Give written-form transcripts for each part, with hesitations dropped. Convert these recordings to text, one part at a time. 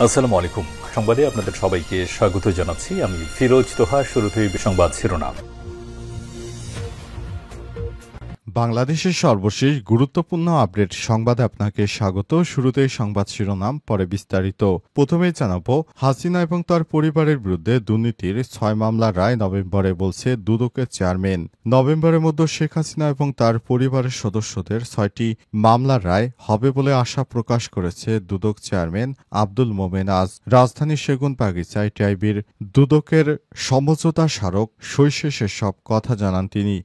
আসসালামু আলাইকুম। সংবাদে আপনাদের সবাইকে স্বাগত জানাচ্ছি। আমি ফিরোজ তোহা। শুরুতেই সংবাদ শিরোনাম। বাংলাদেশের সর্বশেষ গুরুত্বপূর্ণ আপডেট সংবাদে আপনাকে স্বাগত। শুরুতেই সংবাদ শিরোনাম, পরে বিস্তারিত। প্রথমেই জানাবো, হাসিনা এবং তার পরিবারের বিরুদ্ধে দুর্নীতির ৬ মামলার রায় নভেম্বরে, বলছে দুদকের চেয়ারম্যান। নভেম্বরের মধ্যে শেখ হাসিনা এবং তার পরিবারের সদস্যদের ৬টি মামলার রায় হবে বলে আশা প্রকাশ করেছে দুদক চেয়ারম্যান আব্দুল মোমেন আজ। রাজধানীর সেগুনবাগিচায় টিআইবির দুদকের সমঝোতা স্মারক সই শেষে সব কথা জানান তিনি।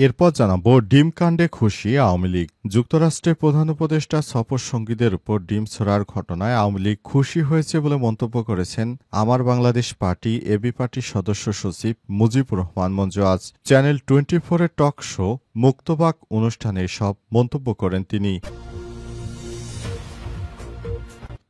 এরপর জানাবো, ডিম কাণ্ডে খুশি আওয়ামী লীগ। যুক্তরাষ্ট্রের প্রধান উপদেষ্টা সফর সঙ্গীদের উপর ডিম ছোড়ার ঘটনায় আওয়ামী লীগ খুশি হয়েছে বলে মন্তব্য করেছেন আমার বাংলাদেশ পার্টি এবি পার্টির সদস্য সচিব মুজিবুর রহমান মঞ্জু। আজ চ্যানেল 24-এর টক শো মুক্তবাক অনুষ্ঠানে সব মন্তব্য করেন তিনি।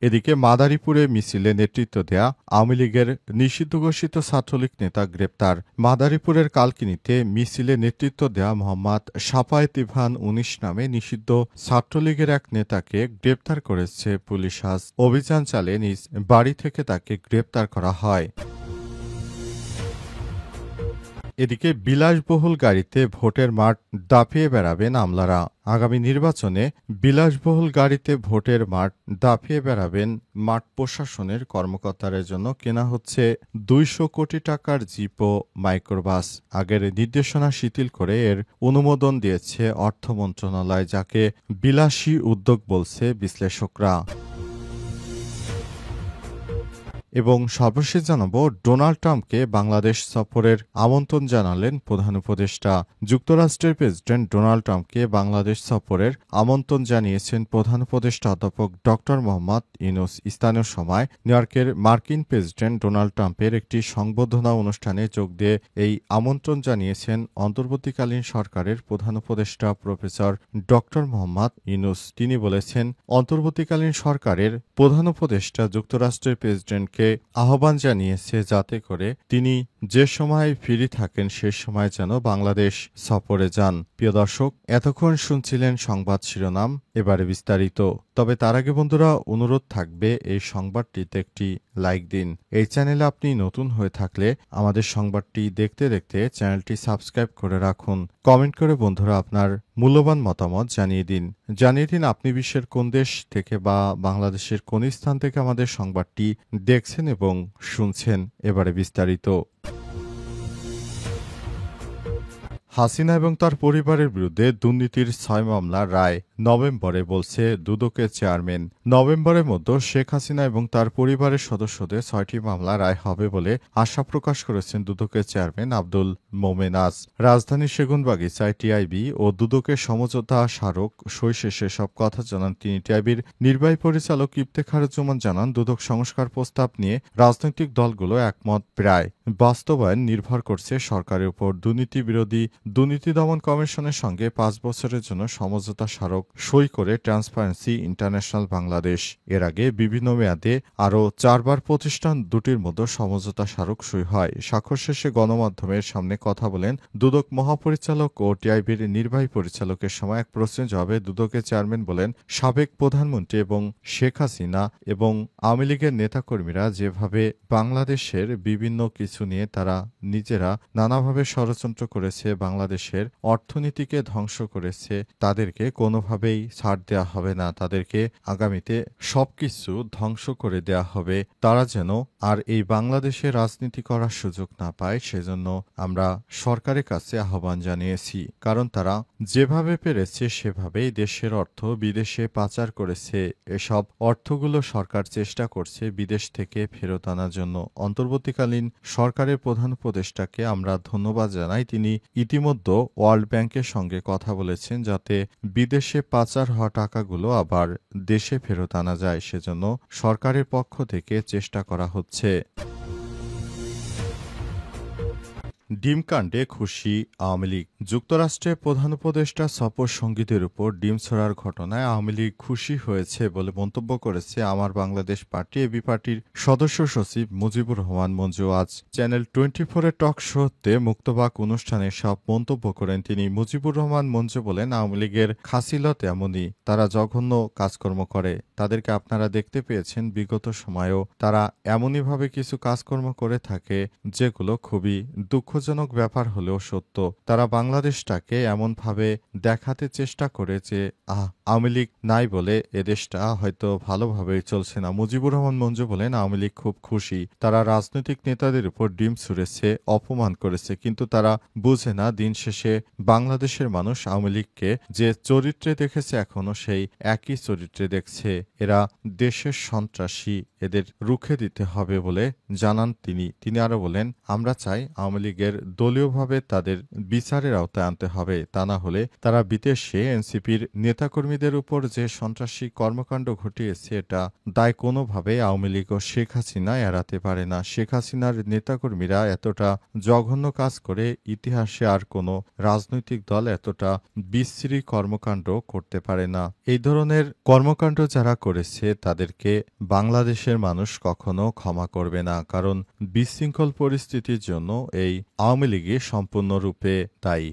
এদিকে মাদারীপুরে মিছিলে নেতৃত্ব দেয়া আওয়ামী লীগের নিষিদ্ধ ঘোষিত ছাত্রলীগ নেতা গ্রেপ্তার। মাদারীপুরের কালকিনিতে মিছিলে নেতৃত্ব দেয়া মোহাম্মদ সাফায়েত ইভান ১৯ নামে নিষিদ্ধ ছাত্রলীগের এক নেতাকে গ্রেপ্তার করেছে পুলিশ। আজ অভিযান চালিয়ে নিজ বাড়ি থেকে তাকে গ্রেপ্তার করা হয়। এদিকে বিলাসবহুল গাড়িতে ভোটের মাঠ দাপিয়ে বেড়াবেন আমলারা। আগামী নির্বাচনে বিলাসবহুল গাড়িতে ভোটের মাঠ দাপিয়ে বেড়াবেন মাঠ প্রশাসনের কর্মকর্তাদের জন্য কেনা হচ্ছে ২০০ কোটি টাকার জিপ ও মাইক্রোবাস। আগের নির্দেশনা শিথিল করে এর অনুমোদন দিয়েছে অর্থ মন্ত্রণালয়, যাকে বিলাসী উদ্যোগ বলছে বিশ্লেষকরা। এবং সর্বশেষ জানাবো, ডোনাল্ড ট্রাম্পকে বাংলাদেশ সফরের আমন্ত্রণ জানালেন প্রধান উপদেষ্টা। যুক্তরাষ্ট্রের প্রেসিডেন্ট ডোনাল্ড ট্রাম্পকে বাংলাদেশ সফরের আমন্ত্রণ জানিয়েছেন প্রধান উপদেষ্টা অধ্যাপক ড মোহাম্মদ ইউনূস। স্থানীয় সময় নিউ ইয়র্কের মার্কিন প্রেসিডেন্ট ডোনাল্ড ট্রাম্পের একটি সংবর্ধনা অনুষ্ঠানে যোগ দিয়ে এই আমন্ত্রণ জানিয়েছেন অন্তর্বর্তীকালীন সরকারের প্রধান উপদেষ্টা প্রফেসর ড মোহাম্মদ ইউনূস। তিনি বলেছেন, অন্তর্বর্তীকালীন সরকারের প্রধান উপদেষ্টা যুক্তরাষ্ট্রের প্রেসিডেন্টকে আহ্বান জানিয়েছে যাতে করে তিনি যে সময় ফ্রি থাকেন সে সময় যেন বাংলাদেশ সফরে যান। প্রিয় দর্শক, এতক্ষণ শুনছিলেন সংবাদ শিরোনাম, এবারে বিস্তারিত। তবে তার আগে বন্ধুরা, অনুরোধ থাকবে এই সংবাদটিতে একটি লাইক দিন। এই চ্যানেলে আপনি নতুন হয়ে থাকলে আমাদের সংবাদটি দেখতে দেখতে চ্যানেলটি সাবস্ক্রাইব করে রাখুন। কমেন্ট করে বন্ধুরা আপনার মূল্যবান মতামত জানিয়ে দিন আপনি বিশ্বের কোন দেশ থেকে বা বাংলাদেশের কোন স্থান থেকে আমাদের সংবাদটি দেখছেন এবং শুনছেন। এবারে বিস্তারিত। হাসিনা এবং তার পরিবারের বিরুদ্ধে দুর্নীতির ৬ মামলার রায় নভেম্বরে, বলছে দুদকের চেয়ারম্যান। নভেম্বরের মধ্যে শেখ হাসিনা এবং তার পরিবারের সদস্যদের ৬টি মামলা রায় হবে বলে আশা প্রকাশ করেছেন দুদকের চেয়ারম্যান আব্দুল মোমেন আজ। রাজধানীর সেগুনবাগিচায় টিআইবি ও দুদকের সমঝোতা স্মারক সই শেষে সব কথা জানান তিনি। টিআইবির নির্বাহী পরিচালক ইফতেখারুজ্জামান জানান, দুদক সংস্কার প্রস্তাব নিয়ে রাজনৈতিক দলগুলো একমত। প্রায় বাস্তবায়ন নির্ভর করছে সরকারের উপর। দুর্নীতি বিরোধী দুর্নীতি দমন কমিশনের সঙ্গে ৫ বছরের জন্য সমঝোতা স্মারক সই করে ট্রান্সপারেন্সি ইন্টারন্যাশনাল বাংলাদেশ। এর আগে বিভিন্ন মেয়াদে আরও ৪বার প্রতিষ্ঠান দুটির মধ্যে সমঝোতা স্মারক সই হয়। স্বাক্ষর শেষে গণমাধ্যমের সামনে কথা বলেন দুদক মহাপরিচালক ও টিআইবির নির্বাহী পরিচালকের সময় এক প্রশ্নের জবাবে দুদকের চেয়ারম্যান বলেন, সাবেক প্রধানমন্ত্রী এবং শেখ হাসিনা এবং আওয়ামী লীগের নেতাকর্মীরা যেভাবে বাংলাদেশের বিভিন্ন কিছু নিয়ে তারা নিজেরা নানাভাবে ষড়যন্ত্র করেছে, বাংলাদেশের অর্থনীতিকে ধ্বংস করেছে, তাদেরকে কোনোভাবেই ছাড় দেওয়া হবে না। তাদেরকে আগামীতে সবকিছু ধ্বংস করে দেওয়া হবে। তারা যেন আর এই বাংলাদেশে রাজনীতি করার সুযোগ না পায়, সেজন্য আমরা সরকারের কাছে আহ্বান জানিয়েছি। কারণ তারা যেভাবে পেরেছে সেভাবেই দেশের অর্থ বিদেশে পাচার করেছে। এসব অর্থগুলো সরকার চেষ্টা করছে বিদেশ থেকে ফেরত আনার জন্য। অন্তর্বর্তীকালীন সরকারের প্রধান উপদেষ্টাকে আমরা ধন্যবাদ জানাই। তিনি ইতিমধ্যে ওয়ার্ল্ড ব্যাংকের সঙ্গে কথা বলেছেন যাতে বিদেশে পাচার হওয়া টাকাগুলো আবার দেশে ফেরত আনা যায়, সেজন্য সরকারের পক্ষ থেকে চেষ্টা করা হচ্ছে। ডিমকাণ্ডে খুশি আওয়ামী লীগ। যুক্তরাষ্ট্রে প্রধান উপদেষ্টা সফর সঙ্গীদের উপর ডিম ছোড়ার ঘটনায় আওয়ামী লীগ খুশি হয়েছে বলে মন্তব্য করেছে আমার বাংলাদেশ পার্টি এবি পার্টির সদস্য সচিব মুজিবুর রহমান মঞ্জু। আজ চ্যানেল 24-এর টক শোতে মুক্তবাক অনুষ্ঠানে সব মন্তব্য করেন তিনি। মুজিবুর রহমান মঞ্জু বলেন, আওয়ামী লীগের খাসিলত এমনই, তারা জঘন্য কাজকর্ম করে। তাদেরকে আপনারা দেখতে পেয়েছেন, বিগত সময়েও তারা এমনইভাবে কিছু কাজকর্ম করে থাকে যেগুলো খুবই দুঃখজনক ব্যাপার হলেও সত্য। তারা বাংলাদেশটাকে এমনভাবে দেখাতে চেষ্টা করে যে আওয়ামী লীগ নাই বলে এদেশটা হয়তো ভালোভাবেই চলছে না। মুজিবুর রহমান মঞ্জু বলেন, আওয়ামী লীগ খুব খুশি, তারা রাজনৈতিক নেতাদের উপর ডিম ছুঁড়েছে, অপমান করেছে, কিন্তু তারা বুঝে না দিন শেষে বাংলাদেশের মানুষ আওয়ামী লীগকে যে চরিত্রে দেখেছে এখনো সেই একই চরিত্রে দেখছে। এরা দেশের সন্ত্রাসী, এদের রুখে দিতে হবে বলে জানান তিনি। তিনি আরো বলেন, আমরা চাই আওয়ামী লীগের দলীয়ভাবে তাদের বিচারের আওতায় আনতে হবে, তা না হলে তারা বিদেশে এনসিপির নেতাকর্মীদের উপর যে সন্ত্রাসী কর্মকাণ্ড ঘটিয়েছে এটা দায় কোনোভাবে আওয়ামী লীগ ও শেখ হাসিনা এড়াতে পারে না। শেখ হাসিনার নেতাকর্মীরা এতটা জঘন্য কাজ করে ইতিহাসে আর কোনো রাজনৈতিক দল এতটা বিশ্রী কর্মকাণ্ড করতে পারে না। এই ধরনের কর্মকাণ্ড যারা করেছে তাদেরকে বাংলাদেশের মানুষ কখনো ক্ষমা করবে না, কারণ বিশৃঙ্খল পরিস্থিতির জন্য এই আওয়ামী লীগই সম্পূর্ণরূপে দায়ী।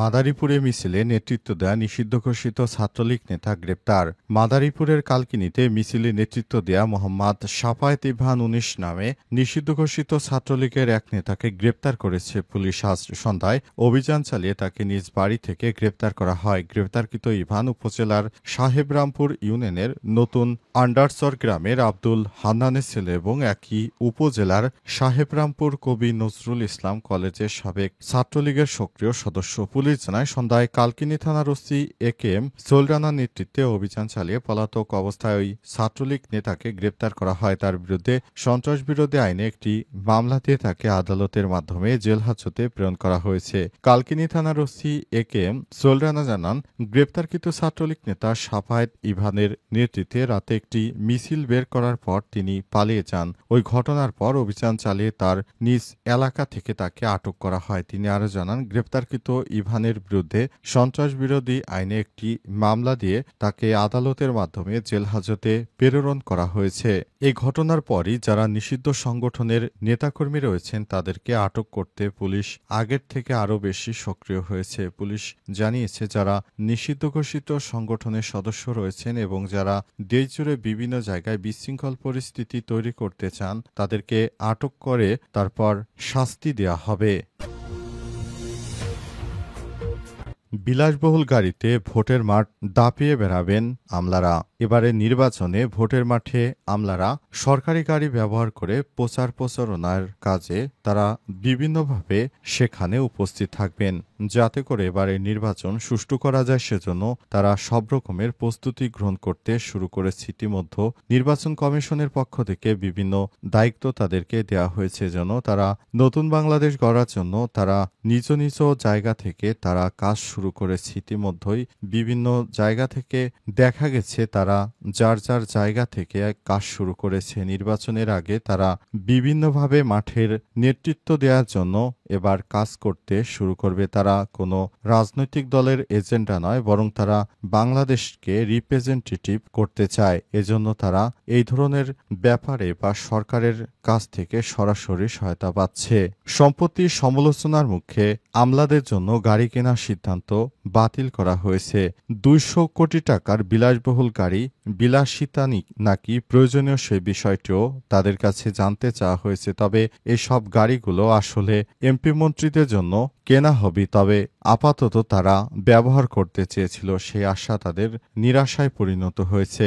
মাদারীপুরে মিছিলে নেতৃত্ব দেয়া নিষিদ্ধ ঘোষিত ছাত্রলীগ নেতা গ্রেপ্তার। মাদারীপুরের কালকিনিতে মিছিলে নেতৃত্ব দেয়া মোহাম্মদ সাফায়েত ইভান ১৯ নামে নিষিদ্ধ ঘোষিত ছাত্রলীগের এক নেতাকে গ্রেপ্তার করেছে পুলিশ। আজ সন্ধ্যায় অভিযান চালিয়ে তাকে নিজ বাড়ি থেকে গ্রেপ্তার করা হয়। গ্রেপ্তারকৃত ইভান উপজেলার সাহেবরামপুর ইউনিয়নের নতুন আন্ডারচর গ্রামের আব্দুল হান্নানের ছেলে এবং একই উপজেলার সাহেবরামপুর কবি নজরুল ইসলাম কলেজের সাবেক ছাত্রলীগের সক্রিয় সদস্য। পুলিশ জানায়, সন্ধ্যায় কালকিনি থানার ওসি একেএম সোলরানার নেতৃত্বে অভিযান চালিয়ে পলাতক অবস্থায় ওই ছাত্রলীগ নেতাকে গ্রেপ্তার করা হয়। তার বিরুদ্ধে সন্ত্রাসবিরোধী আইনে একটি মামলা দিয়ে তাকে আদালতের মাধ্যমে জেল হাজতে প্রেরণ করা হয়েছে। কালকিনি থানার ওসি একেএম সোলরানা জানান, গ্রেপ্তারকৃত ছাত্রলীগ নেতা সাফায়েত ইভানের নেতৃত্বে রাতে একটি মিছিল বের করার পর তিনি পালিয়ে যান। ওই ঘটনার পর অভিযান চালিয়ে তার নিজ এলাকা থেকে তাকে আটক করা হয়। তিনি আরও জানান, গ্রেপ্তারকৃত ইভানের বিরুদ্ধে সন্ত্রাস বিরোধী আইনে একটি মামলা দিয়ে তাকে আদালতের মাধ্যমে জেল হাজতে প্রেরণ করা হয়েছে। এই ঘটনার পরই যারা নিষিদ্ধ সংগঠনের নেতাকর্মী রয়েছেন তাদেরকে আটক করতে পুলিশ আগের থেকে আরও বেশি সক্রিয় হয়েছে। পুলিশ জানিয়েছে, যারা নিষিদ্ধ ঘোষিত সংগঠনের সদস্য রয়েছেন এবং যারা দেশজুড়ে বিভিন্ন জায়গায় বিশৃঙ্খল পরিস্থিতি তৈরি করতে চান তাদেরকে আটক করে তারপর শাস্তি দেয়া হবে। বিলাসবহুল গাড়িতে ভোটের মাঠ দাপিয়ে বেড়াবেন আমলারা। এবারে নির্বাচনে ভোটের মাঠে আমলারা সরকারি গাড়ি ব্যবহার করে প্রচার প্রচারণার কাজে তারা বিভিন্নভাবে সেখানে উপস্থিত থাকবেন, যাতে করে এবারে নির্বাচন সুষ্ঠু করা যায় সেজন্য তারা সব রকমের প্রস্তুতি গ্রহণ করতে শুরু করেছে। ইতিমধ্যে নির্বাচন কমিশনের পক্ষ থেকে বিভিন্ন দায়িত্ব তাদেরকে দেওয়া হয়েছে, যেন তারা নতুন বাংলাদেশ গড়ার জন্য তারা নিজ নিজ জায়গা থেকে তারা কাজ শুরু করেছে। ইতিমধ্যেই বিভিন্ন জায়গা থেকে দেখা গেছে তারা যার যার জায়গা থেকে কাজ শুরু করেছে। নির্বাচনের আগে তারা বিভিন্নভাবে মাঠের নেতৃত্ব দেওয়ার জন্য এবার কাজ করতে শুরু করবে। তারা কোনো রাজনৈতিক দলের এজেন্ডা নয়, বরং তারা বাংলাদেশকে রিপ্রেজেন্টেটিভ করতে চায়। এজন্য তারা এই ধরনের ব্যাপারে বা সরকারের কাছ থেকে সরাসরি সহায়তা পাচ্ছে। সম্প্রতি সমালোচনার মুখে আমলাদের জন্য গাড়ি কেনার সিদ্ধান্ত বাতিল করা হয়েছে। ২০০ কোটি টাকার বিলাসবহুল গাড়ি বিলাসিতা নাকি প্রয়োজনীয় সেই বিষয়টিও তাদের কাছে জানতে চাওয়া হয়েছে। তবে এসব গাড়িগুলো আসলে এমপি মন্ত্রীদের জন্য কেনা হবে, তবে আপাতত তারা ব্যবহার করতে চেয়েছিল, সেই আশা তাদের নিরাশায় পরিণত হয়েছে।